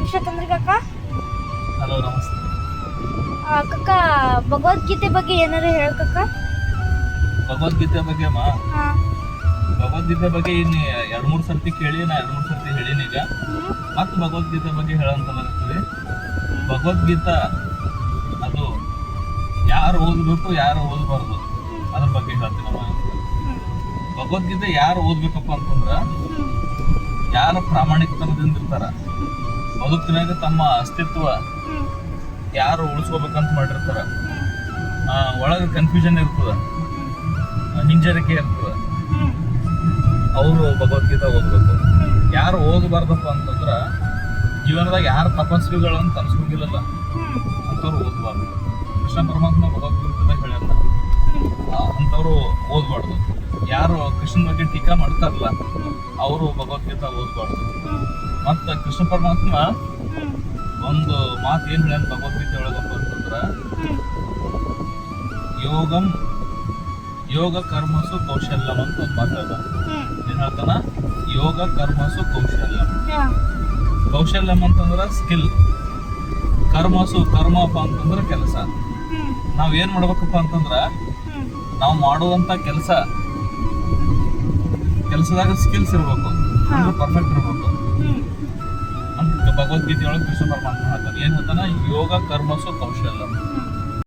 ವಿಶ್ವತಂದ್ರಿ ಕಾಕ. ಹಲೋ ನಮಸ್ತೆ. ಕಕ್ಕ ಭಗವದ್ಗೀತೆ ಬಗ್ಗೆ ಏನಾರು ಹೇಳ ಕಕ್ಕ. ಭಗವದ್ಗೀತೆ ಬಗ್ಗೆ ಹಾ ಭಗವದ್ಗೀತೆ ಬಗ್ಗೆ ಇನ್ನು 2-3 ಸರ್ತಿ ಕೇಳಿ, ನಾ 2-3 ಸರ್ತಿ ಹೇಳಿನಿ. ಈಗ ಮತ್ತೆ ಭಗವದ್ಗೀತೆ ಬಗ್ಗೆ ಹೇಳಂತ ಬರ್ತದೆ. ಭಗವದ್ಗೀತಾ ಅದು ಯಾರು ಓದಬೇಕು, ಯಾರು ಓದಬಾರ್ದು ಅದ್ರ ಬಗ್ಗೆ ಹೇಳ್ತೀನಿ. ಭಗವದ್ಗೀತೆ ಯಾರು ಓದ್ಬೇಕಪ್ಪ ಅಂತಂದ್ರ, ಯಾರು ಪ್ರಾಮಾಣಿಕತನದಿಂದ ಇರ್ತಾರ, ಬದುಕಿನಾಗ ತಮ್ಮ ಅಸ್ತಿತ್ವ ಯಾರು ಉಳಿಸ್ಕೋಬೇಕಂತ ಮಾಡಿರ್ತಾರ, ಒಳಗೆ ಕನ್ಫ್ಯೂಷನ್ ಇರ್ತದ, ಹಿಂಜರಿಕೆ ಇರ್ತದ, ಅವರು ಭಗವದ್ಗೀತಾ ಓದ್ಬೇಕು. ಯಾರು ಓದಬಾರ್ದಪ್ಪ ಅಂತಂದ್ರ, ಜೀವನದಾಗ ಯಾರು ತಪಸ್ವಿಗಳು ಅಂತ ಅನ್ಸ್ಕೊಂಡಿಲ್ಲಲ್ಲ ಅಂಥವ್ರು ಓದಬಾರ್ದು. ಕೃಷ್ಣ ಪರಮಾತ್ಮ ಭಗವದ್ಗೀತೆದಾಗ ಹೇಳ್ಯಾರ, ಅಂಥವ್ರು ಓದಬಾರ್ದು. ಯಾರು ಕೃಷ್ಣನ ಬಗ್ಗೆ ಟೀಕಾ ಮಾಡ್ತಾರಲ್ಲ ಅವರು ಭಗವದ್ಗೀತಾ ಓದಬಾರ್ದು. ಮತ್ತು ಕೃಷ್ಣ ಪರಮಾತ್ಮ ಒಂದು ಮಾತು ಏನು ಹೇಳ್ಯಾನ ಭಗವದ್ಗೀತೆ ಒಳಗಪ್ಪ ಅಂತಂದ್ರ, ಯೋಗ ಕರ್ಮಸು ಕೌಶಲ್ಯಂ ಅಂತ ಒಂದು ಮಾತು ಹೇಳ್ತಾನ. ಏನ್ ಹೇಳ್ತಾನ? ಯೋಗ ಕರ್ಮಸು ಕೌಶಲ್ಯಂ. ಕೌಶಲ್ಯಂ ಅಂತಂದ್ರ ಸ್ಕಿಲ್, ಕರ್ಮಪ್ಪ ಅಂತಂದ್ರ ಕೆಲಸ. ನಾವ್ ಏನ್ ಮಾಡ್ಬೇಕಪ್ಪ ಅಂತಂದ್ರ, ನಾವು ಮಾಡುವಂತ ಕೆಲಸದಾಗ ಸ್ಕಿಲ್ಸ್ ಇರ್ಬೇಕು, ಅಂದ್ರೆ ಪರ್ಫೆಕ್ಟ್ ಇರ್ಬೇಕು ಅಂತ ಭಗವದ್ಗೀತೆ ಒಳಗೆ ಕೃಷ್ಣ ಪರಮಾತ್ಮ ಹೇಳ್ತಾನೆ. ಏನ್ ಹೇಳ್ತಾನ? ಯೋಗ ಕರ್ಮಸು ಕೌಶಲ್ಯಂ.